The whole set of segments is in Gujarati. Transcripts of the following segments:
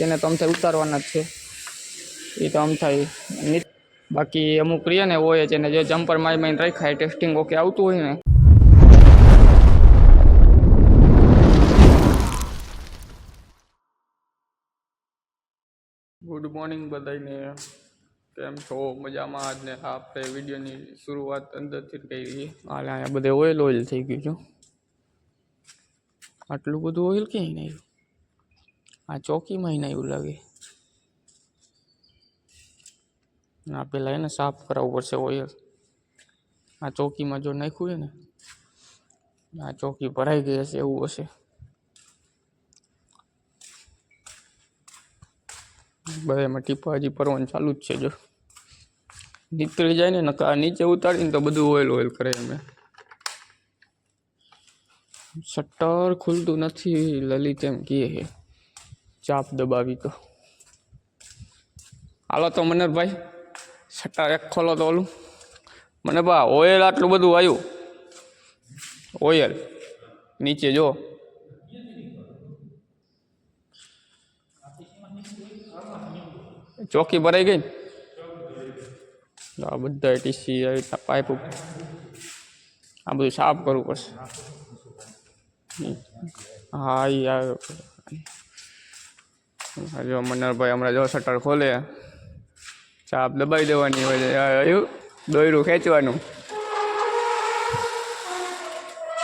એને તો આમ થાય ઉતારવાના જ છે, એ તો આમ થાય. બાકી અમુક રીએ ને હોય છે ને જે જમ્પર મારીને રાખાય ટેસ્ટિંગ ઓકે આવતું હોય ને. ગુડ મોર્નિંગ બધાને, કેમ છો? મજામાં? આજને આપણે વિડીયોની શરૂઆત અંદરથી કરી. હાલ અહીંયા બધે ઓઇલ થઈ ગયું છે. આટલું બધું ઓઇલ ક્યાંય નહીં, આ ચોકીમાં નહીં એવું લાગે. આ પેલા એને સાફ કરાવવું પડશે ઓઇલ. આ ચોકીમાં જો નાખ્યું હોય ને, આ ચોકી ભરાઈ ગઈ હશે એવું હશે. બધામાં ટીપા હજી પરવાનું ચાલુ જ છે. જો નીતરી જાય ને નકા નીચે ઉતારીને તો બધું ઓઇલ કરે. અમે શટર ખુલતું નથી, લલિત એમ કહે ચાપ દબાવી તો. હાલો તો મનરભાઈ શટર એક ખોલો તો ઓલું. મને બા ઓઇલ આટલું બધું આવ્યું, ઓઇલ નીચે જો. ચોકી ભરાઈ ગઈ ને આ બધા ટીસી પાઇપ આ બધું સાફ કરવું પડશે. હા એ આવ્યો જો મનરભાઈ હમણાં જો શટર ખોલે, ચાપ દબાવી દેવાની હોય. આવ્યું દોયરું ખેંચવાનું.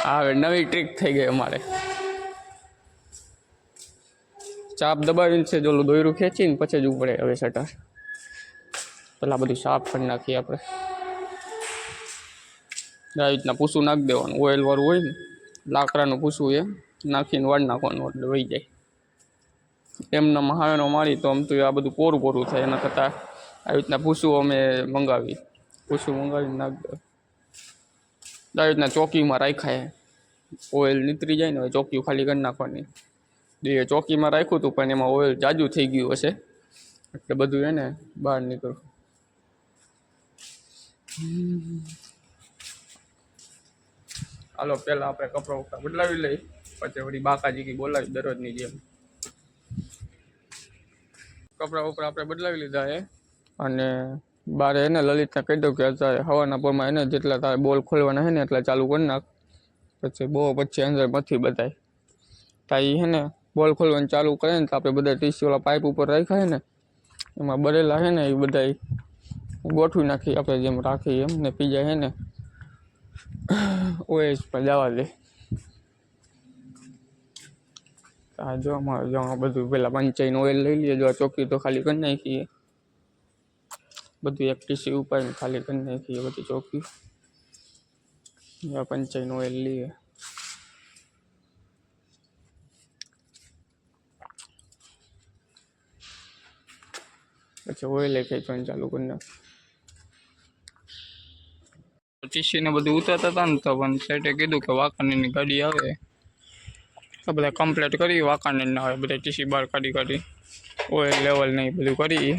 હવે નવી ટ્રીક થઈ ગઈ અમારે. ચાપ દબાવીને છે જોલું દોયરું ખેંચીને પછી જ ઉપડે હવે શટર. પેલા બધું સાફ કરી નાખીએ આપણે. આ રીતના પૂછું નાખી દેવાનું, ઓઇલ વાળું હોય ને લાકડાનું પૂછું એ નાખીને વાળ નાખવાનું એટલે વહી જાય. એમને મહાનો મારી તો આમ તો આ બધું કોરું થાય. એના કરતાં આવી રીતના પૂછું અમે મંગાવીને નાખી દે. આવી રીતના ચોકીમાં રાખાય, ઓઇલ નીતરી જાય ને હવે ચોકી ખાલી કરી નાખવાની. એ ચોકીમાં રાખ્યું હતું પણ એમાં ઓઇલ જાજુ થઈ ગયું હશે એટલે બધું એને બહાર નીકળ્યું. હાલો પહેલાં આપણે કપડા ઉપડા બદલાવી લઈ, પછી વળી બાકાજી બોલાવી દરરોજની જેમ. કપડા ઉપડા આપણે બદલાવી લીધા છે અને બારે એને લલિતને કહી દઉં કે અત્યારે હવાના પોરમાં એને જેટલા તારે બોલ ખોલવાના છે ને એટલા ચાલુ કરી નાખ. પછી અંદર નથી બધાય તાઈ છે ને બોલ ખોલવાનું ચાલુ કરે ને તો આપણે બધા ટીસી વાળા પાઇપ ઉપર રાખ્યા ને એમાં બરેલા છે ને એ બધા ગોઠવી નાખી આપણે જેમ રાખી એમ ને પીજા છે ને ઓએસ પર જવા દે. આ જો અમારે બધું પેલા પંચાઈન ઓઇલ લઈ લઈએ. જો આ ચોકી તો ખાલી કરી નાખીએ, બધું એક ટીસી ઉપાડીને ખાલી કરી નાખીએ બધી ચોકી. પંચાઈન ઓઇલ લઈએ. પછી ઓઇલ ખેંચવાનું ચાલુ કરી નાખ. ટીસીને બધું ઉતરતા હતા ને તો પણ સેટે કીધું કે વાંકાનેરની ગાડી આવે તો બધા કમ્પ્લીટ કરી. વાંકાનેર ના આવે બધા ટીસી બહાર કાઢી ઓઇલ લેવલ નહીં બધું કરી.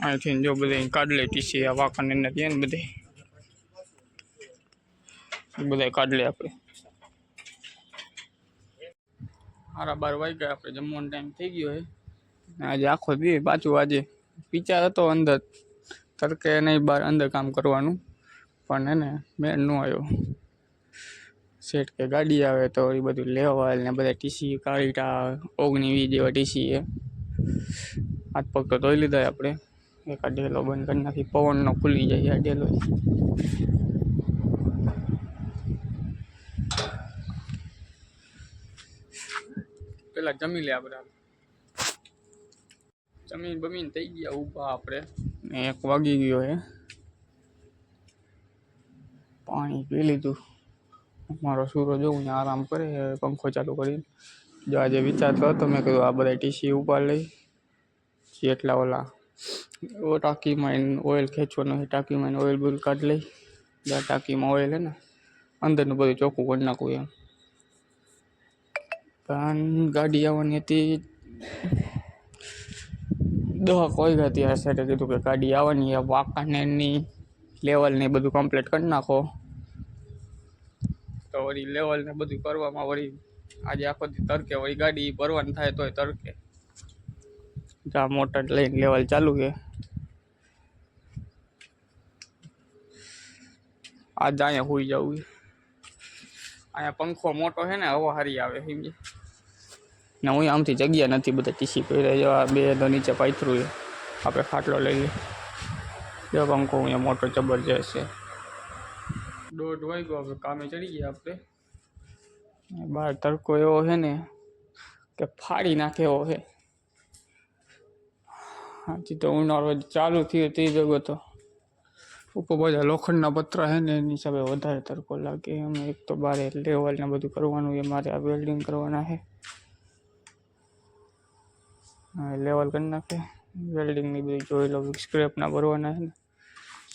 અહીંથી જો બધા કાઢ લે ટીસી. આ વાંકાનેરના ત્યાં ને બધા કાઢ લે. આપણે 12:30 વાગ્યા, આપણે જમવાનો ટાઈમ થઈ ગયો છે. આજે આખો દી પાછું આજે વિચાર હતો અંદર તડકે નહીં બહાર અંદર કામ કરવાનું પણ એને મેળ ન આવ્યો. સેટ કે ગાડી આવે તો એ બધું લેવલ ને બધા ટીસી કાઢીટા 19-20 જેવા ટીસી છે. હાથ પગ તો ધોઈ લીધા આપણે. એક આ ડેલો બંધ કરી નાખી, પવનનો ખુલી જાય આ ડેલો. પેલા જમી લે આપણે. જમીન થઈ ગયા ઊભા આપણે. 1 વાગી ગયો હે. પાણી પી લીધું. મારો સૂરો જોઉં ને આરામ કરે પંખો ચાલુ કરીને. જો આજે વિચારતો હતો મેં કીધું આ બધા ટીસી ઉપાડ લઈ જેટલા ઓલા ટાંકીમાં ઓઇલ ખેંચવાનું હોય, ટાંકીમાં ઓઇલ બુલ કાઢી લઈ. ટાંકીમાં ઓઇલ હે ને અંદરનું બધું ચોખ્ખું કરી નાખવું એમ. પણ ગાડી આવવાની હતી 10 વાગ્યા ત્યારે સેટે કીધું કે ગાડી આવવાની વાંકાનેરની લેવલ ને બધું કમ્પ્લીટ કરી નાખો. તો વળી લેવલ ને બધું કરવામાં વળી આજે આખો દી તડકે હોય, ગાડી ભરવાની થાય તોય તડકે. જા મોટર લઈને લેવલ ચાલુ છે. આજ અહીંયા હોઈ જવું. અહીંયા પંખો મોટો છે ને, હવા સારી આવે સમજી ને. હું આમથી જગ્યા નથી, બધા ટીસી પહેરે જવા બે તો નીચે પાથરું છે. આપણે ખાટલો લઈ લઈએ. જો પંખો અહીંયા મોટો જબરજસ્ત છે. 1:30 વાગ્યો, હવે કામે ચડી ગયા આપણે. બહાર તડકો એવો છે ને કે ફાડી નાખે એવો છે. હાજી તો ઉનાળો ચાલુ થયો તે જગો તો ઉપર બધા લોખંડના પતરા છે ને એની હિસાબે વધારે તડકો લાગે. અમે એક તો બારે લેવલ ને બધું કરવાનું છે. મારે આ વેલ્ડિંગ કરવાના છે. લેવલ કરી નાખે. વેલ્ડિંગની બધી જોઈ લો. સ્ક્રેપના ભરવાના છે ને,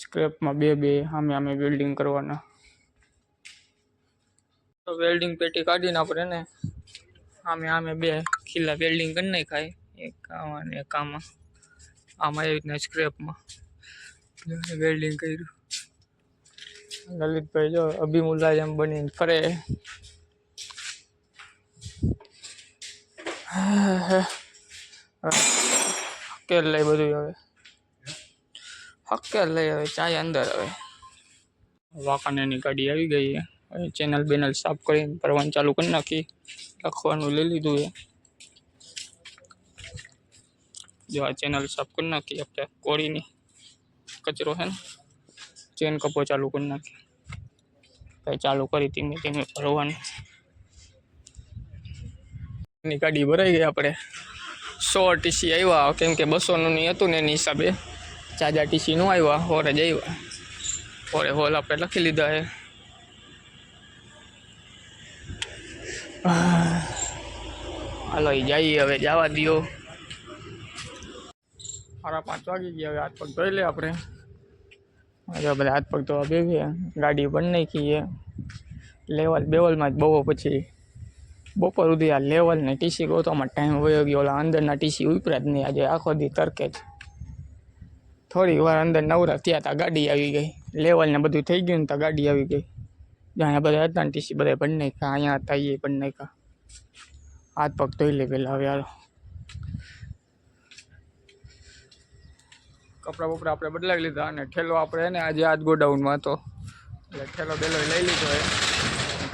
સ્ક્રેપમાં બે આમે વેલ્ડિંગ કરવાના. તો વેલ્ડિંગ પેટી કાઢીને આપણે ને આમે બે ખીલા વેલ્ડિંગ કરી નાખાય. એક આમાં ને એક આમાં એવી રીતના સ્ક્રેપમાં વેલ્ડિંગ કર્યું. લલિતભાઈ જો અભિમુલાયમ બનીને ફરે. હકેલ લઈ બધું હવે, હકેલ લઈ હવે ચાય અંદર. હવે વાકાનેની ગાડી આવી ગઈ છે. હવે ચેનલ બેનલ સાફ કરીને ભરવાનું ચાલુ કરી નાખી. લખવાનું લઈ લીધું છે. જો આ ચેનલ સાફ કરી નાખી આપણે. કોળીની કચરો છે ને, ચેન કપો ચાલુ કરી નાખી. કઈ ચાલુ કરી ધીમે ધીમે ભરવાનું. ની ગાડી ભરાઈ ગઈ. આપણે 100 ટીસી આવ્યા, કેમ કે 200નું નહીં હતું ને એની હિસાબે. ચાજા ટીસી નું આવ્યા, હોરે જ આવ્યા. હોરે હોલ આપણે લખી લીધા છે. હાલો જઈએ હવે, જવા દો. 5:30 વાગી ગયા. હવે હાથ પગ ધોઈ લે આપણે. બધા હાથ પગ ધોવા બેસીએ. ગાડી બંધ નાખી છે. લેવલમાં જ બહુ પછી બપોર સુધી આ લેવલ ને ટીસી ગોતવામાં ટાઈમ વયો ગયો. ઓલા અંદરના ટીસી ઉપરા જ નહીં. આજે આખો દી તરકે જ. થોડી વાર અંદર નવરા થયા તા ગાડી આવી ગઈ. લેવલ ને બધું થઈ ગયું ને તો ગાડી આવી ગઈ. અહીંયા બધા હતા ને ટીસી બધા ભરી નાખ્યા. અહીંયા હતા એ ભરી નાખ્યા. હાથ પગ ધોઈ લે પેલા. હવે હાલો કપડાં બપડા આપણે બદલાવી લીધા. અને ઠેલો આપણે ને આજે આજ ગોડાઉનમાં હતો એટલે ઠેલો બેલો લઈ લીધો છે.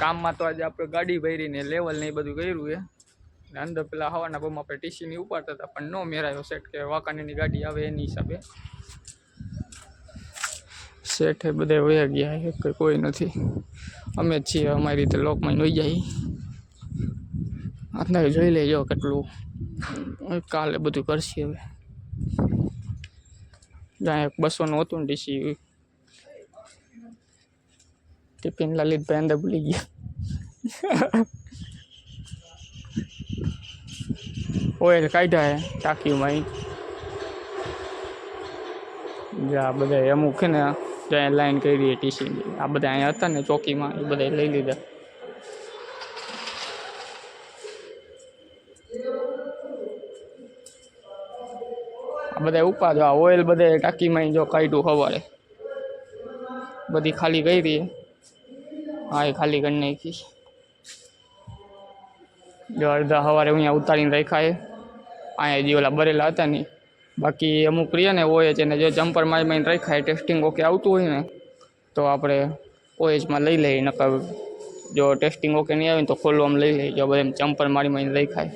કામમાં તો આજે આપણે ગાડી ભરીને લેવલ ને એ બધું કર્યું છે. ને અંદર પેલા હવાના બહુ આપણે ટીસીની ઉપાડતા હતા પણ નો મેરાયો સેટ, કે વાકાણીની ગાડી આવે એની હિસાબે. સેટ એ બધા વયા ગયા છે, કોઈ નથી. અમે જ છીએ અમારી રીતે લોકમાં લઈ જાય. અત્યારે જોઈ લેજો કેટલું કાલે બધું કરશે. હવે જ્યાં 200નું હતું ને ટીસી, ટિફિન લલિતભાઈ અંદર ભૂલી ગયા. ઓઇલ કાઢ્યા હે ટાંકીમાં. જ્યાં બધા અમુક છે ને ત્યાં લાઈન કરી ટીસી. આ બધા અહીંયા હતા ને ચોકીમાં, એ બધા લઈ લીધા. આ બધા ઉપા જો ઓઇલ બધા ટાંકીમાં જો કાઢ્યું સવારે બધી ખાલી કરી. હા એ ખાલી કરી નાખી. જો અડધા સવારે અહીંયા ઉતારીને રાખ્યા. અહીંયા જે ઓલા ભરેલા હતા ને, બાકી અમુક રહ્યા ને ઓએચ એને જો જમ્પર મારીને રાખ્યા. ટેસ્ટિંગ ઓકે આવતું હોય ને તો આપણે ઓએચમાં લઈ લઈએ. નકર જો ટેસ્ટિંગ ઓકે નહીં આવે ને તો ખોલવામાં લઈ લઈએ. જો બધા જમ્પર મારીને રાખ્યા.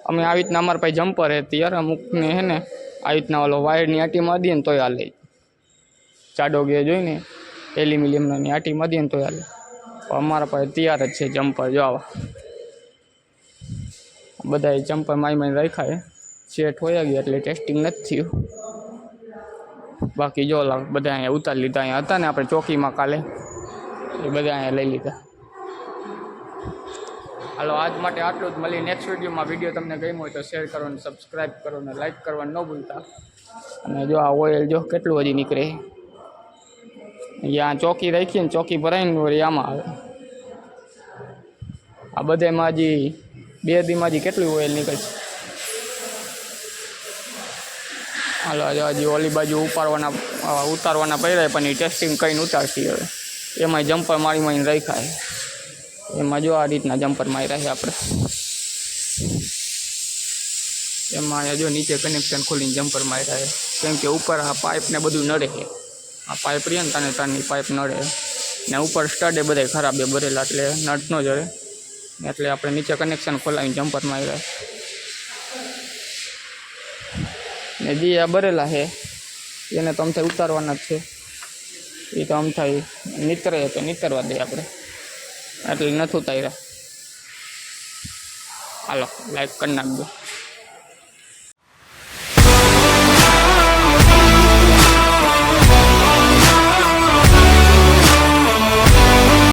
અમે આવી રીતના અમારા પાસે જમ્પર હે ત્યારે અમુકને હે ને આવી રીતના ઓલો વાયરની આટીમાં દઈએ ને તોય હાલે. ચાડો ગે જોઈને એલ્યુમિનિયમની આટીમાં દઈએ ને તોય હાલે. અમારા પાસે તૈયાર જ છે જમ્પર. જો આવા બધા જમ્પર મારીને રાખ્યા. સેટ હોયા ગયા એટલે ટેસ્ટિંગ નથી થયું. બાકી જો બધા અહીંયા ઉતારી લીધા. અહીંયા હતા ને આપણે ચોકીમાં કાલે, એ બધા અહીંયા લઈ લીધા. હાલો આજ માટે આટલું જ. મળી નેક્સ્ટ વિડીયોમાં. વિડીયો તમને ગમ્યો હોય તો શેર કરો ને સબસ્ક્રાઈબ કરો ને લાઈક કરવાનું ન ભૂલતા. અને જો આ ઓઇલ જો કેટલું હજી નીકળે. અહીંયા ચોકી રાખીને ચોકી ભરાઈને વળી આમાં આવે. આ બધામાં હજી 2 દીમાં હજી કેટલું ઓઇલ નીકળશે. હાલો હજી ઓલી બાજુ ઉતારવાના પડ્યા પણ એ ટેસ્ટિંગ કરીને ઉતારશી. હવે એમાંય જમ્પર મારીને રાખ્યા. એમાં જો આ રીતના જમ્પર માર્યા છે આપણે. એમાં અહીંયા જો નીચે કનેક્શન ખોલીને જમ્પર માર્યા છે, કેમ કે ઉપર આ પાઇપને બધું નડે છે. આ પાઇપ રહે ને તારની પાઇપ નડે ને ઉપર સ્ટડે બધા ખરાબ એ ભરેલા, એટલે નટ ન જડે, એટલે આપણે નીચે કનેક્શન ખોલાવીને જમ્પર માર્યા ને જે આ ભરેલા છે એને તો અમથાઈ ઉતારવાના જ છે. એ તો અમથાઈ નીતરે તો નીતરવા દઈએ આપણે, એટલે નથી ઉતાર્યા. હાલો લાઈક કરી નાખજો.